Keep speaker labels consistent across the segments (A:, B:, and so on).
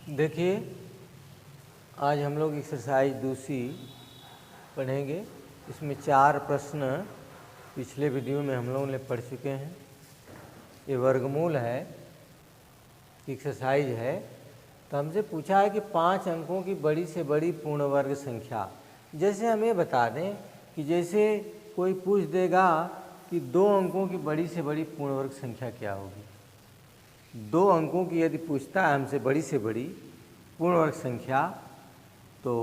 A: देखिए, आज हम लोग एक्सरसाइज दूसरी पढ़ेंगे। इसमें 4 प्रश्न पिछले वीडियो में हम लोगों ने पढ़ चुके हैं। ये वर्गमूल है, एक्सरसाइज है। तो हमसे पूछा है कि 5 अंकों की बड़ी से बड़ी पूर्ण वर्ग संख्या। जैसे हम ये बता दें कि जैसे कोई पूछ देगा कि 2 अंकों की बड़ी से बड़ी पूर्ण वर्ग संख्या क्या होगी। 2 अंकों की यदि पूछता है हमसे बड़ी से बड़ी पूर्ण वर्ग संख्या, तो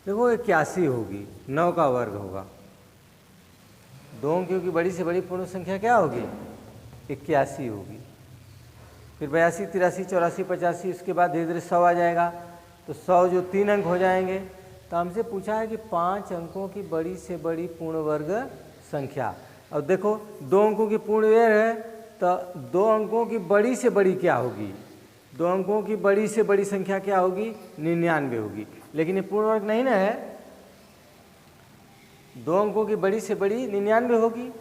A: देखो 81 होगी, 9 का वर्ग होगा। 2 अंकों की बड़ी से बड़ी पूर्ण संख्या क्या होगी? 81 होगी। फिर 82, 83, 84, 85, उसके बाद धीरे धीरे 100 आ जाएगा। तो 100 जो 3 अंक हो जाएंगे। तो हमसे पूछा है कि 5 अंकों की बड़ी से बड़ी पूर्ण वर्ग संख्या। अब देखो 2 अंकों की पूर्ण वर्ग है, तो 2 अंकों की बड़ी से बड़ी क्या होगी? 2 अंकों की बड़ी से बड़ी संख्या क्या होगी? 99 होगी। लेकिन ये पूर्ण वर्ग नहीं ना है। 2 अंकों की बड़ी से बड़ी 99 होगी।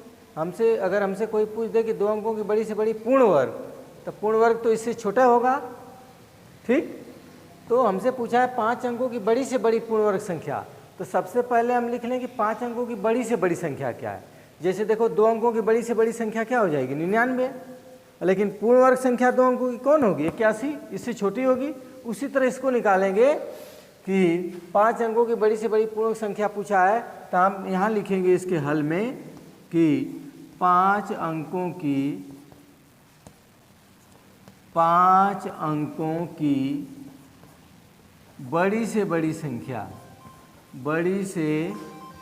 A: अगर हमसे कोई पूछ दे कि 2 अंकों की बड़ी से बड़ी पूर्ण वर्ग, तो पूर्ण वर्ग तो इससे छोटा होगा। ठीक, तो हमसे पूछा है 5 अंकों की बड़ी से बड़ी पूर्ण वर्ग संख्या। तो सबसे पहले हम लिख लें कि 5 अंकों की बड़ी से बड़ी संख्या क्या है। जैसे देखो 2 अंकों की बड़ी से बड़ी संख्या क्या हो जाएगी? 99। लेकिन पूर्ण वर्ग संख्या 2 अंकों की कौन होगी? 81, इससे छोटी होगी। उसी तरह इसको निकालेंगे कि 5 अंकों की बड़ी से बड़ी पूर्ण वर्ग संख्या पूछा है, तो हम यहाँ लिखेंगे इसके हल में कि 5 अंकों की बड़ी से बड़ी संख्या, बड़ी से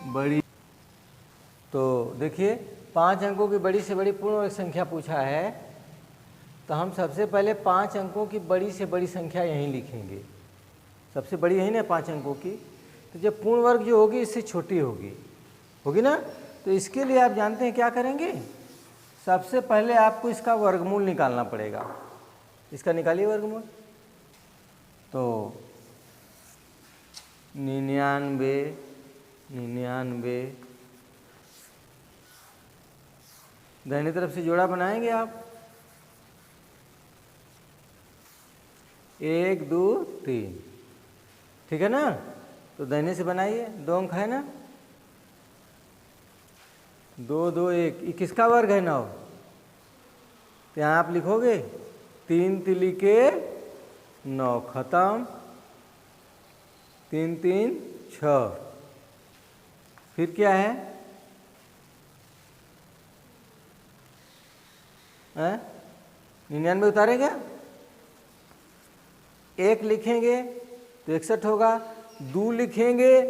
A: बड़ी। तो देखिए 5 अंकों की बड़ी से बड़ी पूर्ण वर्ग संख्या पूछा है, तो हम सबसे पहले 5 अंकों की बड़ी से बड़ी संख्या यहीं लिखेंगे। सबसे बड़ी यही ना 5 अंकों की। तो जब पूर्ण वर्ग जो होगी इससे छोटी होगी ना। तो इसके लिए आप जानते हैं क्या करेंगे? सबसे पहले आपको इसका वर्गमूल निकालना पड़ेगा। इसका निकालिए वर्गमूल। तो 99 दाहिनी तरफ से जोड़ा बनाएंगे आप। 1 2 3, ठीक है ना। तो दाहिने से बनाइए, 2 अंक है ना। 2 2 1, ये किसका वर्ग है? 9। तो यहाँ आप लिखोगे 3 तिली के 9, खत्म। 3 3 6। फिर क्या है? 99 उतारे क्या? 1 लिखेंगे तो 61 होगा। 2 लिखेंगे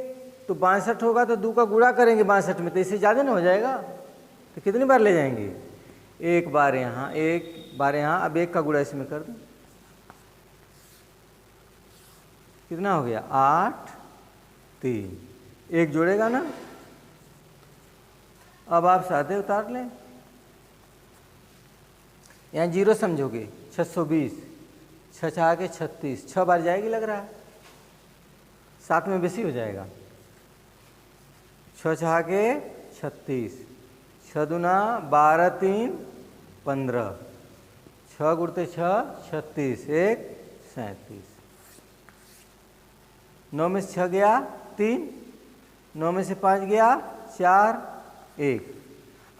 A: तो 62 होगा। तो 2 का गुणा करेंगे 62 में, तो इससे ज़्यादा ना हो जाएगा। तो कितनी बार ले जाएंगे? 1 बार यहाँ, 1 बार यहाँ। अब 1 का गुणा इसमें कर दो, कितना हो गया? 8 3। 1 जोड़ेगा ना। अब आप सादे उतार लें, यहाँ 0 समझोगे। 620, 6 6 के 36, 6 बार जाएगी लग रहा है। 7 में बेसी हो जाएगा। 6 6 के 36, 6 दूना 12 3 15, 6 गुणते 6 36, 1 37। 9 में से 6 गया 3, 9 में से 5 गया 4 1।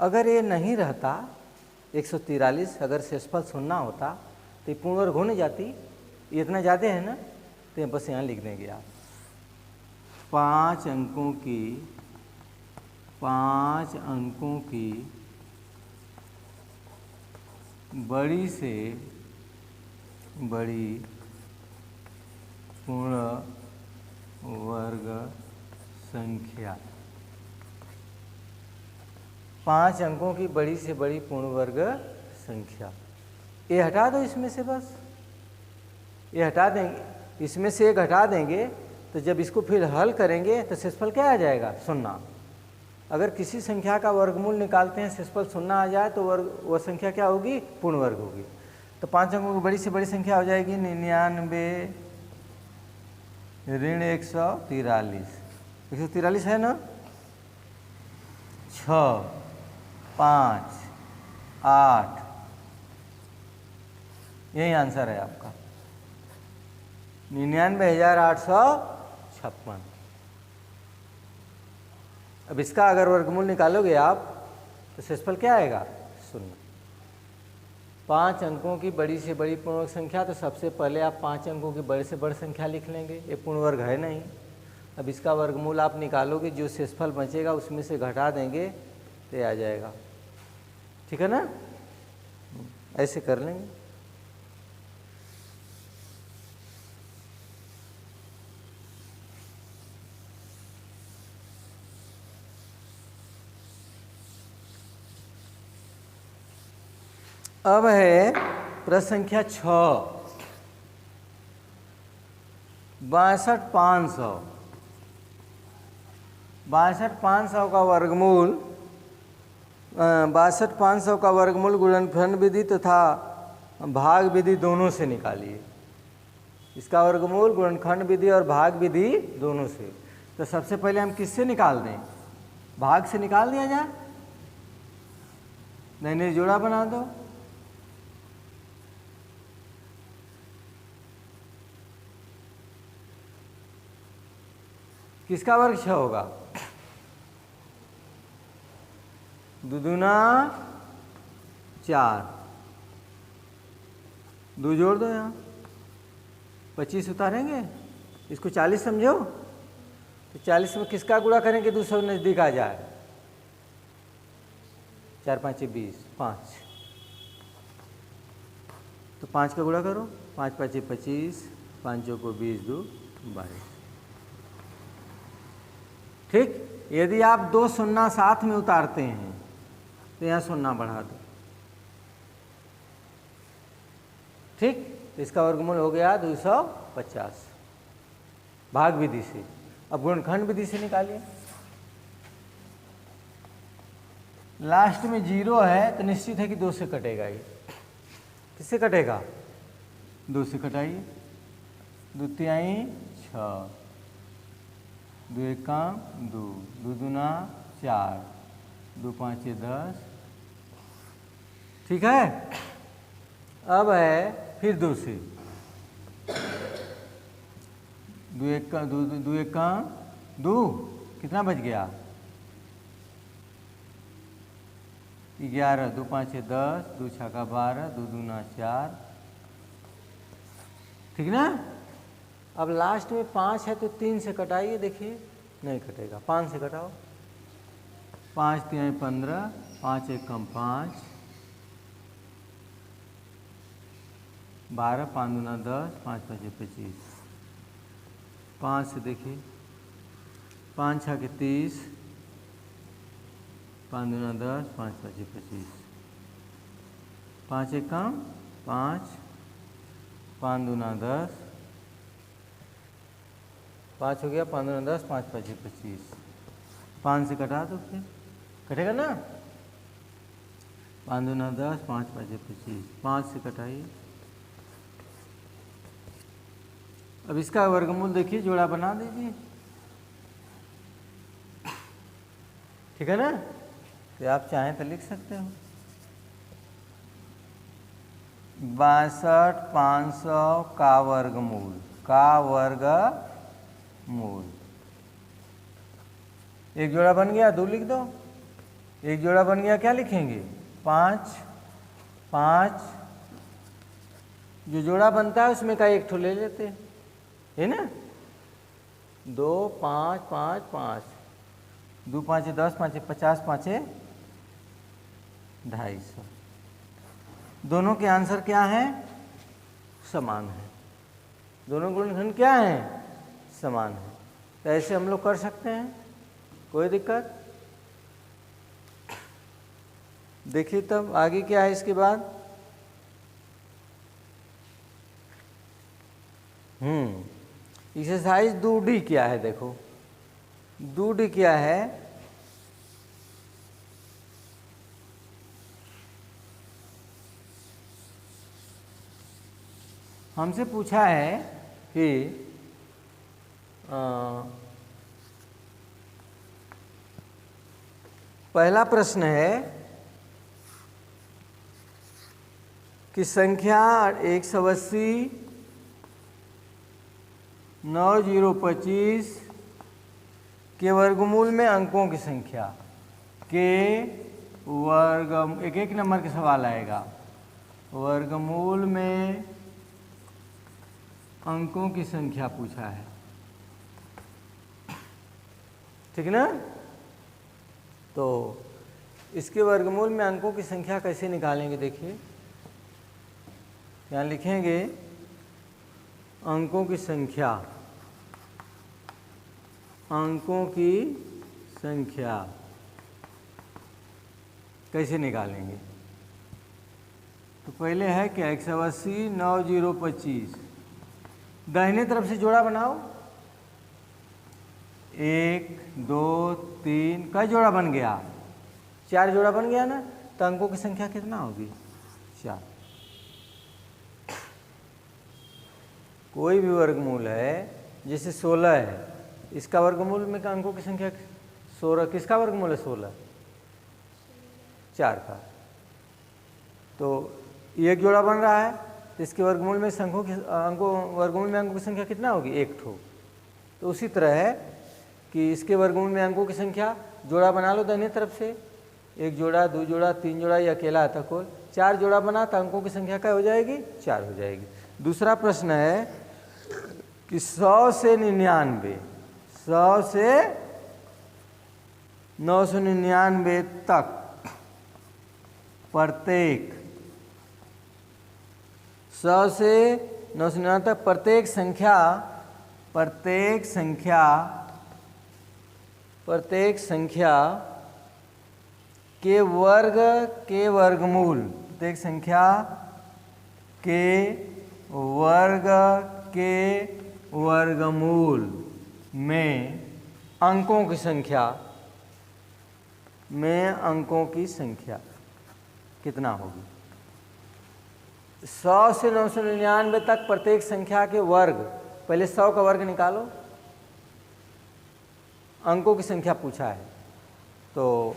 A: अगर ये नहीं रहता 143, अगर शेषफल सुनना होता तो ये पूर्ण वर्ग हो नहीं जाती। ये इतना ज़्यादा है ना, तो बस यहाँ लिख देंगे आप 5 अंकों की बड़ी से बड़ी पूर्ण वर्ग संख्या। 5 अंकों की बड़ी से बड़ी पूर्ण वर्ग संख्या। ये हटा दो इसमें से, बस ये हटा देंगे। इसमें से 1 हटा देंगे, तो जब इसको फिर हल करेंगे तो शेषफल क्या आ जाएगा? 0। अगर किसी संख्या का वर्गमूल निकालते हैं, शेषफल 0 आ जाए, तो वह संख्या क्या होगी? पूर्ण वर्ग होगी। तो 5 अंकों की बड़ी से बड़ी संख्या हो जाएगी 99 ऋण 143। 143 है ना। 6 5 8 यही आंसर है आपका 99,856। अब इसका अगर वर्गमूल निकालोगे आप तो शेषफल क्या आएगा? 0। 5 अंकों की बड़ी से बड़ी पूर्ण वर्ग संख्या, तो सबसे पहले आप 5 अंकों की बड़े से बड़ी संख्या लिख लेंगे, ये पूर्ण वर्ग है नहीं। अब इसका वर्गमूल आप निकालोगे, जो शेषफल बचेगा उसमें से घटा देंगे तो ये आ जाएगा। ठीक है ना? ऐसे कर लेंगे। अब है प्रश्न संख्या 6, 62,500। 62,500 का वर्गमूल 62,500 का वर्गमूल गुणनफल विधि तथा भाग विधि दोनों से निकालिए। इसका वर्गमूल गुणनखंड विधि और भाग विधि दोनों से। तो सबसे पहले हम किससे निकाल दें? भाग से निकाल दिया जाए। नहीं, जोड़ा बना दो। किसका वर्ग 6 होगा? 2 दूना 4, 2 जोड़ दो, यहाँ 25 उतारेंगे, इसको 40 समझो। तो 40 में किसका गुणा करेंगे 200 नज़दीक आ जाए? 4 5 20, 5। तो 5 का गुणा करो, 5 5 25, 5 को 20, 2 22। ठीक। यदि आप 2 शून्य साथ में उतारते हैं तो यहाँ शून्य बढ़ा दो। ठीक। तो इसका वर्गमूल हो गया 250 भाग विधि से। अब गुणनखंड विधि से निकालिए। लास्ट में 0 है तो निश्चित है कि 2 से कटेगा। ये किससे कटेगा? 2 से कटाइए। 2 तिहाई 6, 2 एका 2, 2 दूना 4, 2 5 10। ठीक है। अब है फिर 2 से। 2 एका 2, 2 एका 2, कितना बच गया? 11, 2 5 10, 2 छक्का 12, 2 दूना 4। ठीक ना? अब लास्ट में 5 है तो 3 से कटाइए। देखिए नहीं कटेगा, 5 से कटाओ। 5 3 15, 5 1 कम 5, 12, 5 दूना 10, 5 5 25। 5 से देखिए, 5 6 30, 5 दूना 10, 5 5 25। 5 1 कम 5, 5 दूना 10, 5 हो गया, 5 दूना 10, 5 5 25। 5 से कटा दो, फिर कटेगा ना? 5 दूना 10, 5 5 25। 5 से कटाइए। अब इसका वर्गमूल देखिए, जोड़ा बना दीजिए। ठीक है ना? तो आप चाहें तो लिख सकते हो 62,500 का वर्गमूल, एक जोड़ा बन गया, 2 लिख दो। एक जोड़ा बन गया, क्या लिखेंगे? 5 5। जो जोड़ा बनता है उसमें का एक ठो ले लेते हैं, है ना? 2 5 5 5, 2 5 10, 5 50, 5 250। दोनों के आंसर क्या हैं? समान है। दोनों गुणनखंड क्या हैं? समान है। तो ऐसे हम लोग कर सकते हैं, कोई दिक्कत? देखिए तब आगे क्या है इसके बाद। एक्सरसाइज 2D क्या है? देखो 2D क्या है? हमसे पूछा है कि पहला प्रश्न है की संख्या 180 9025 के वर्गमूल में अंकों की संख्या के वर्ग, एक एक नंबर का सवाल आएगा, वर्गमूल में अंकों की संख्या पूछा है, ठीक ना। तो इसके वर्गमूल में अंकों की संख्या कैसे निकालेंगे, देखिए यहाँ लिखेंगे अंकों की संख्या, अंकों की संख्या कैसे निकालेंगे। तो पहले है क्या 180 9025, दाहिने तरफ से जोड़ा बनाओ, 1 2 3, कई जोड़ा बन गया, 4 जोड़ा बन गया ना। तो अंकों की संख्या कितना होगी 4। कोई भी वर्गमूल है, जैसे 16 है, इसका वर्गमूल में का अंकों की संख्या 16, किसका वर्गमूल है 16, 4 का। तो एक जोड़ा बन रहा है, तो इसके वर्गमूल में वर्गमूल में अंकों की संख्या कितना होगी 1 ठो। तो उसी तरह है कि इसके वर्गमूल में अंकों की संख्या, जोड़ा बना लो दाहिने तरफ से, 1 जोड़ा 2 जोड़ा 3 जोड़ा, ये अकेला आता कोल, 4 जोड़ा बना तो अंकों की संख्या क्या हो जाएगी 4 हो जाएगी। दूसरा प्रश्न है कि 100 से 99, 100 से 999 तक प्रत्येक, 100 से 999 तक प्रत्येक संख्या के वर्ग के वर्गमूल, प्रत्येक संख्या के वर्ग के वर्गमूल में अंकों की संख्या कितना होगी। 100 से 999 तक प्रत्येक संख्या के वर्ग, पहले 100 का वर्ग निकालो, अंकों की संख्या पूछा है। तो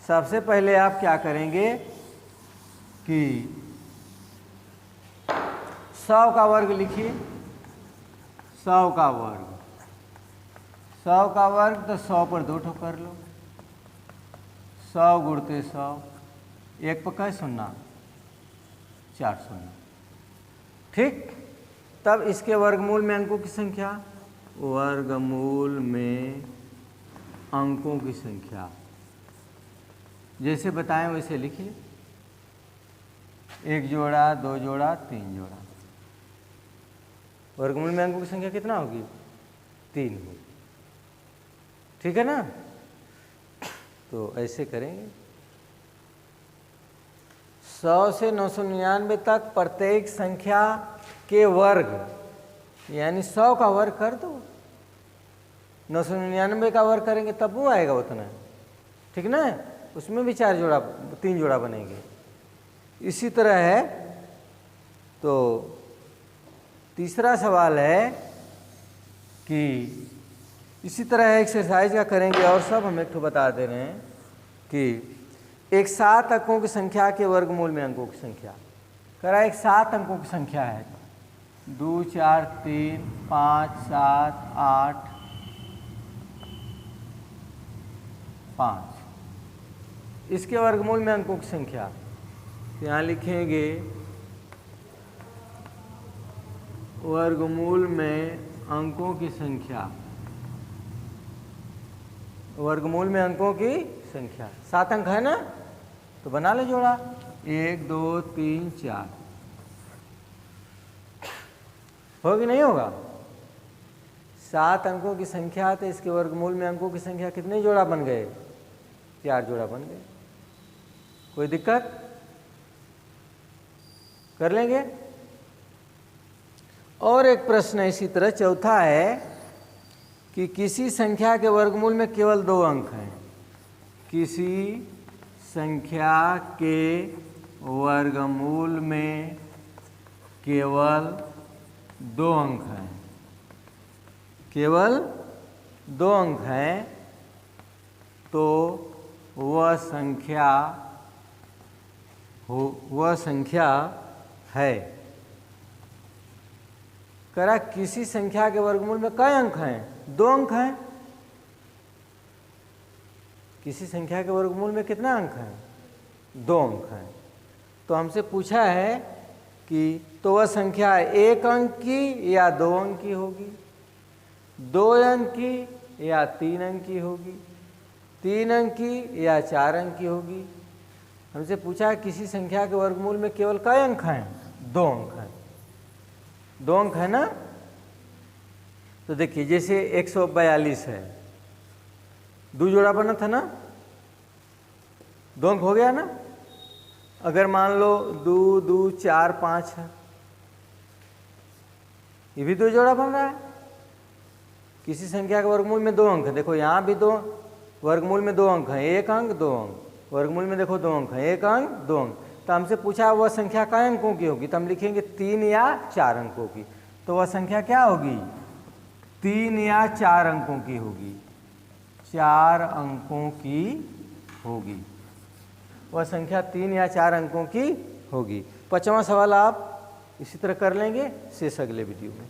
A: सबसे पहले आप क्या करेंगे कि 100 का वर्ग लिखिए, 100 का वर्ग, 100 का वर्ग तो 100 पर 2 ठो कर लो, 100 गुणते 100, 1 पर क्या शून्य 4 शून्य, ठीक। तब इसके वर्गमूल में अंकों की संख्या, वर्गमूल में अंकों की संख्या जैसे बताएं वैसे लिखिए, 1 जोड़ा 2 जोड़ा 3 जोड़ा, वर्गमूल में अंकों की संख्या कितना होगी 3 होगी, ठीक है ना। तो ऐसे करेंगे 100 से 999 तक प्रत्येक संख्या के वर्ग, यानी 100 का वर्ग कर दो, 999 का वर्ग करेंगे तब वो आएगा उतना, ठीक ना। उसमें भी 3 जोड़ा बनेंगे। इसी तरह है। तो तीसरा सवाल है कि इसी तरह एक्सरसाइज का करेंगे, और सब हम एक तो बता दे रहे हैं कि एक 7 अंकों की संख्या के वर्गमूल में अंकों की संख्या करा, एक 7 अंकों की संख्या है, 2 4 3 5 7 8 5, इसके वर्गमूल में अंकों की संख्या, यहाँ लिखेंगे वर्गमूल में अंकों की संख्या, वर्गमूल में अंकों की संख्या 7 अंक है ना, तो बना ले जोड़ा, 1 2 3 4, होगी नहीं होगा। 7 अंकों की संख्या, तो इसके वर्गमूल में अंकों की संख्या कितने जोड़ा बन गए 4 जोड़ा बन गए। कोई दिक्कत, कर लेंगे। और एक प्रश्न इसी तरह चौथा है कि किसी संख्या के वर्गमूल में केवल 2 अंक हैं, किसी संख्या के वर्गमूल में केवल 2 अंक हैं, केवल 2 अंक हैं, तो वह संख्या हो वह संख्या है। करा किसी संख्या के वर्गमूल में कई अंक हैं? 2 अंक हैं। किसी संख्या के वर्गमूल में कितना अंक हैं? 2 अंक हैं। तो हमसे पूछा है कि तो वह संख्या 1 अंक की या 2 अंक की होगी, 2 अंक की या 3 अंक की होगी, 3 अंक की या 4 अंक की होगी। हमसे पूछा है किसी संख्या के वर्गमूल में केवल कई अंक हैं? 2 अंक हैं। 2 अंक है ना। तो देखिए जैसे 142 है, 2 जोड़ा बना था ना, 2 अंक हो गया ना। अगर मान लो 2 2 4 5 है, ये भी 2 जोड़ा बन रहा है। किसी संख्या के वर्गमूल में 2 अंक है। देखो यहाँ भी 2 वर्गमूल में 2 अंक हैं, 1 अंक 2 अंक। वर्गमूल में देखो 2 अंक हैं, 1 अंक 2 अंक। तो हमसे पूछा वह संख्या कई अंकों की होगी, तो हम लिखेंगे 3 या 4 अंकों की। तो वह संख्या क्या होगी? 3 या 4 अंकों की होगी, 4 अंकों की होगी। वह संख्या 3 या 4 अंकों की होगी। 5वां सवाल आप इसी तरह कर लेंगे, शेष अगले वीडियो में।